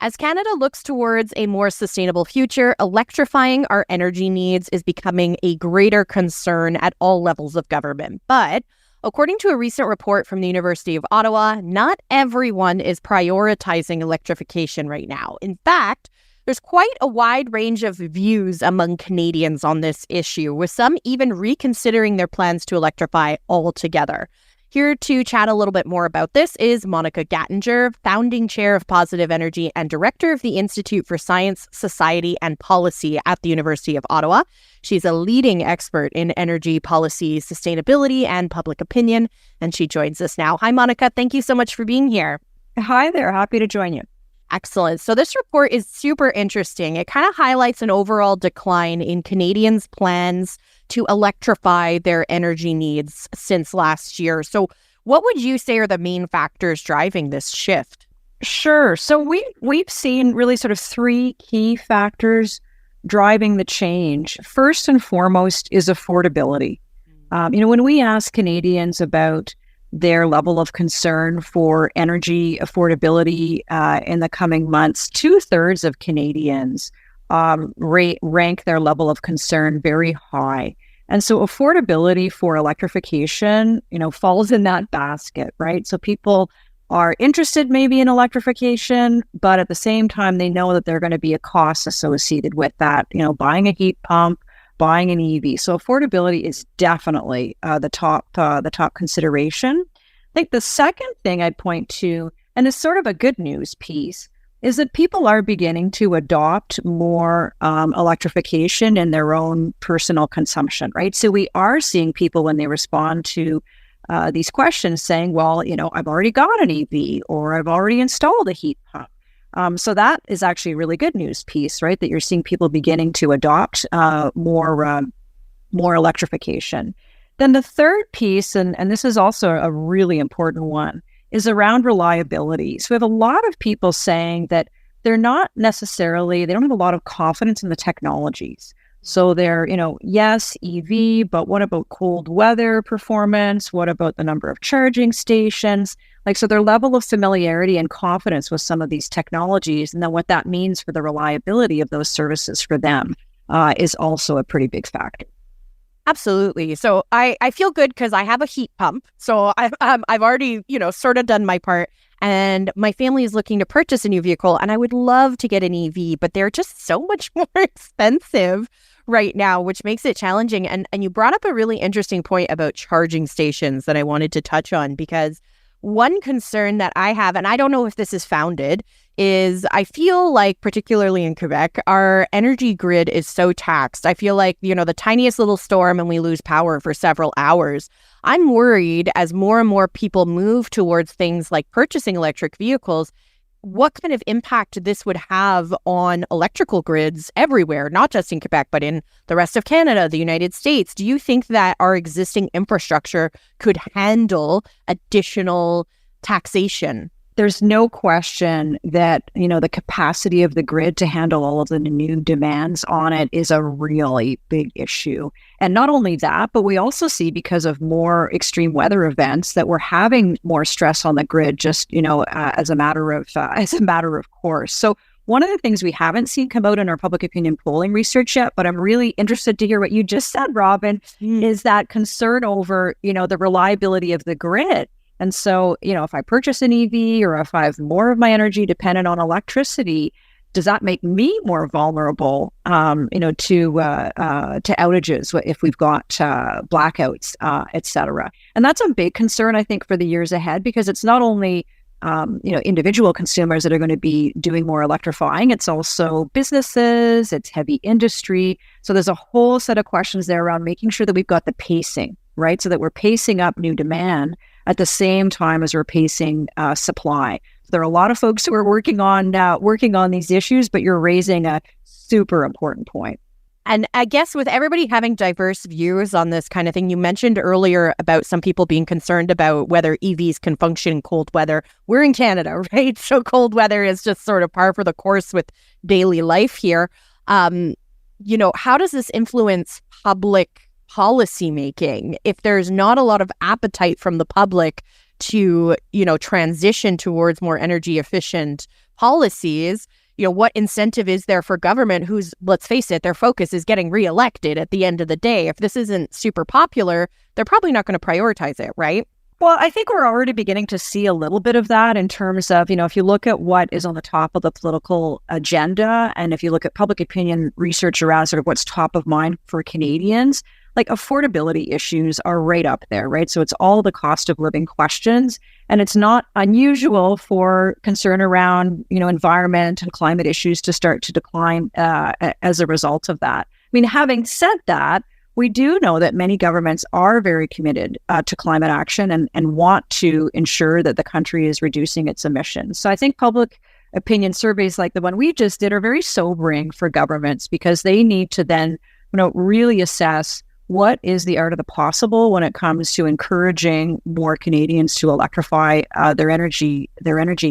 As Canada looks towards a more sustainable future, electrifying our energy needs is becoming a greater concern at all levels of government. But according to a recent report from the University of Ottawa, not everyone is prioritizing electrification right now. In fact, there's quite a wide range of views among Canadians on this issue, with some even reconsidering their plans to electrify altogether. Here to chat a little bit more about this is Monica Gattinger, founding chair of Positive Energy and director of the Institute for Science, Society and Policy at the University of Ottawa. She's a leading expert in energy policy, sustainability, and public opinion, and she joins us now. Hi, Monica. Thank you so much for being here. Hi there. Happy to join you. Excellent. So this report is super interesting. It kind of highlights an overall decline in Canadians' plans to electrify their energy needs since last year. So what would you say are the main factors driving this shift? Sure. So we've seen really sort of three key factors driving the change. First and foremost is affordability. When we ask Canadians about their level of concern for energy affordability in the coming months, 2/3 of Canadians rank their level of concern very high. And so affordability for electrification, falls in that basket, right? So people are interested maybe in electrification, but at the same time, they know that there are going to be a cost associated with that, buying a heat pump, buying an EV. So affordability is definitely the top consideration. I think the second thing I'd point to, and it's sort of a good news piece, is that people are beginning to adopt more electrification in their own personal consumption, right? So we are seeing people when they respond to these questions saying, well, I've already got an EV or I've already installed a heat pump. So that is actually a really good news piece, right? That you're seeing people beginning to adopt more electrification. Then the third piece, and this is also a really important one, is around reliability. So we have a lot of people saying that they don't have a lot of confidence in the technologies. So they're, yes, EV, but what about cold weather performance? What about the number of charging stations? So their level of familiarity and confidence with some of these technologies, and then what that means for the reliability of those services for them is also a pretty big factor. Absolutely. So I feel good because I have a heat pump. So I've already, sort of done my part. And my family is looking to purchase a new vehicle. And I would love to get an EV, but they're just so much more expensive right now, which makes it challenging. And you brought up a really interesting point about charging stations that I wanted to touch on, because one concern that I have, and I don't know if this is founded, is I feel like, particularly in Quebec, our energy grid is so taxed. I feel like, the tiniest little storm and we lose power for several hours. I'm worried as more and more people move towards things like purchasing electric vehicles, what kind of impact this would have on electrical grids everywhere, not just in Quebec, but in the rest of Canada, the United States. Do you think that our existing infrastructure could handle additional taxation? There's no question that, the capacity of the grid to handle all of the new demands on it is a really big issue. And not only that, but we also see, because of more extreme weather events, that we're having more stress on the grid just, as a matter of course. So one of the things we haven't seen come out in our public opinion polling research yet, but I'm really interested to hear what you just said, Robyn, is that concern over, the reliability of the grid. And so, if I purchase an EV or if I have more of my energy dependent on electricity, does that make me more vulnerable, to outages if we've got blackouts, et cetera? And that's a big concern, I think, for the years ahead, because it's not only, individual consumers that are going to be doing more electrifying. It's also businesses, it's heavy industry. So there's a whole set of questions there around making sure that we've got the pacing, right? So that we're pacing up new demand at the same time as we're pacing supply. There are a lot of folks who are working on these issues, but you're raising a super important point. And I guess with everybody having diverse views on this kind of thing, you mentioned earlier about some people being concerned about whether EVs can function in cold weather. We're in Canada, right? So cold weather is just sort of par for the course with daily life here. How does this influence public policy making if there's not a lot of appetite from the public to, transition towards more energy efficient policies, what incentive is there for government who's, let's face it, their focus is getting reelected at the end of the day? If this isn't super popular, they're probably not going to prioritize it, right? Well, I think we're already beginning to see a little bit of that in terms of, if you look at what is on the top of the political agenda, and if you look at public opinion research around sort of what's top of mind for Canadians, like affordability issues are right up there, right? So it's all the cost of living questions. And it's not unusual for concern around, environment and climate issues to start to decline as a result of that. I mean, having said that, we do know that many governments are very committed to climate action and want to ensure that the country is reducing its emissions. So I think public opinion surveys like the one we just did are very sobering for governments, because they need to then, really assess what is the art of the possible when it comes to encouraging more Canadians to electrify their energy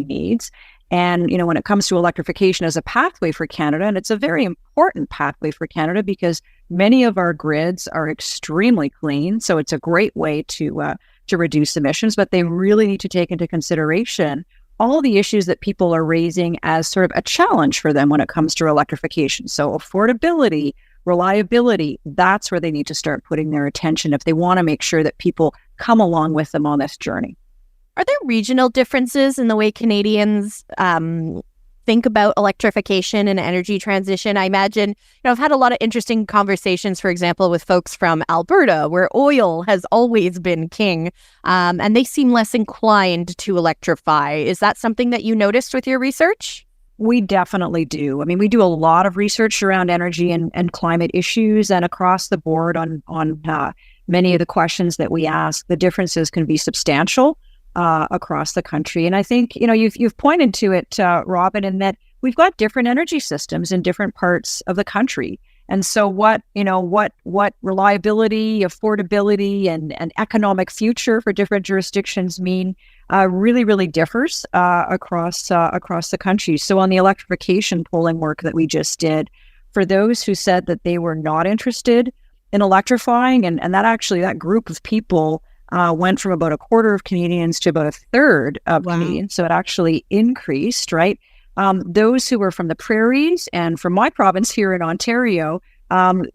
needs. And, when it comes to electrification as a pathway for Canada, and it's a very important pathway for Canada because many of our grids are extremely clean. So it's a great way to reduce emissions, but they really need to take into consideration all the issues that people are raising as sort of a challenge for them when it comes to electrification. So affordability, reliability, that's where they need to start putting their attention if they want to make sure that people come along with them on this journey. Are there regional differences in the way Canadians think about electrification and energy transition? I imagine, I've had a lot of interesting conversations, for example, with folks from Alberta, where oil has always been king, and they seem less inclined to electrify. Is that something that you noticed with your research? We definitely do. I mean, we do a lot of research around energy and climate issues, and across the board on many of the questions that we ask, the differences can be substantial across the country. And I think, you've pointed to it, Robyn, in that we've got different energy systems in different parts of the country. And so what reliability, affordability, and economic future for different jurisdictions mean really, really differs across the country. So on the electrification polling work that we just did, for those who said that they were not interested in electrifying, and that group of people went from about a quarter of Canadians to about a third of Canadians. So it actually increased, right? Those who were from the prairies and from my province here in Ontario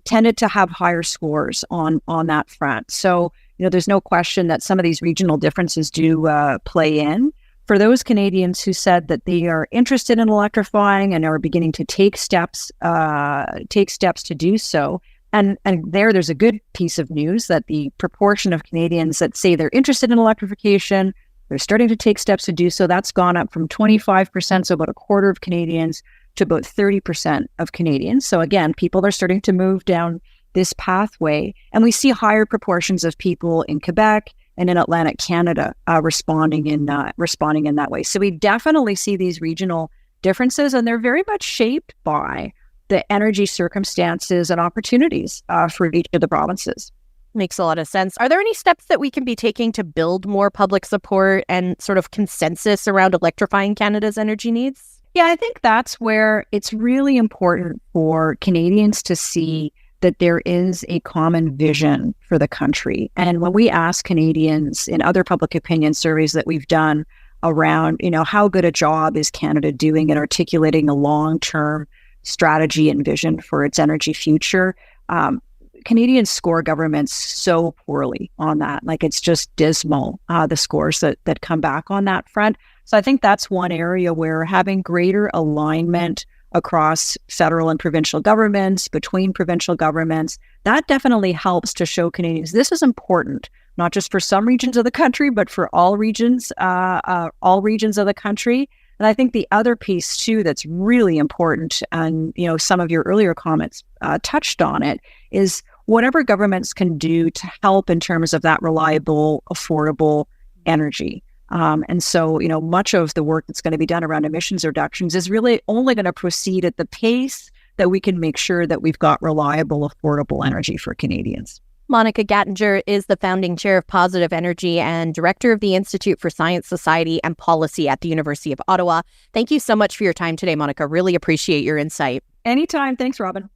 tended to have higher scores on that front. So, there's no question that some of these regional differences do play in. For those Canadians who said that they are interested in electrifying and are beginning to take steps to do so, and there's a good piece of news that the proportion of Canadians that say they're interested in electrification, they're starting to take steps to do so, that's gone up from 25%, so about a quarter of Canadians, to about 30% of Canadians. So again, people are starting to move down this pathway, and we see higher proportions of people in Quebec and in Atlantic Canada responding in that way. So we definitely see these regional differences, and they're very much shaped by the energy circumstances and opportunities for each of the provinces. Makes a lot of sense. Are there any steps that we can be taking to build more public support and sort of consensus around electrifying Canada's energy needs? Yeah, I think that's where it's really important for Canadians to see that there is a common vision for the country. And when we ask Canadians in other public opinion surveys that we've done around, how good a job is Canada doing at articulating a long-term strategy and vision for its energy future, Canadians score governments so poorly on that. Like, it's just dismal, the scores that come back on that front. So I think that's one area where having greater alignment across federal and provincial governments, between provincial governments, that definitely helps to show Canadians this is important, not just for some regions of the country, but for all regions of the country. And I think the other piece too that's really important, and some of your earlier comments touched on it, is whatever governments can do to help in terms of that reliable, affordable energy. And so, much of the work that's going to be done around emissions reductions is really only going to proceed at the pace that we can make sure that we've got reliable, affordable energy for Canadians. Monica Gattinger is the founding chair of Positive Energy and director of the Institute for Science, Society, and Policy at the University of Ottawa. Thank you so much for your time today, Monica. Really appreciate your insight. Anytime. Thanks, Robyn.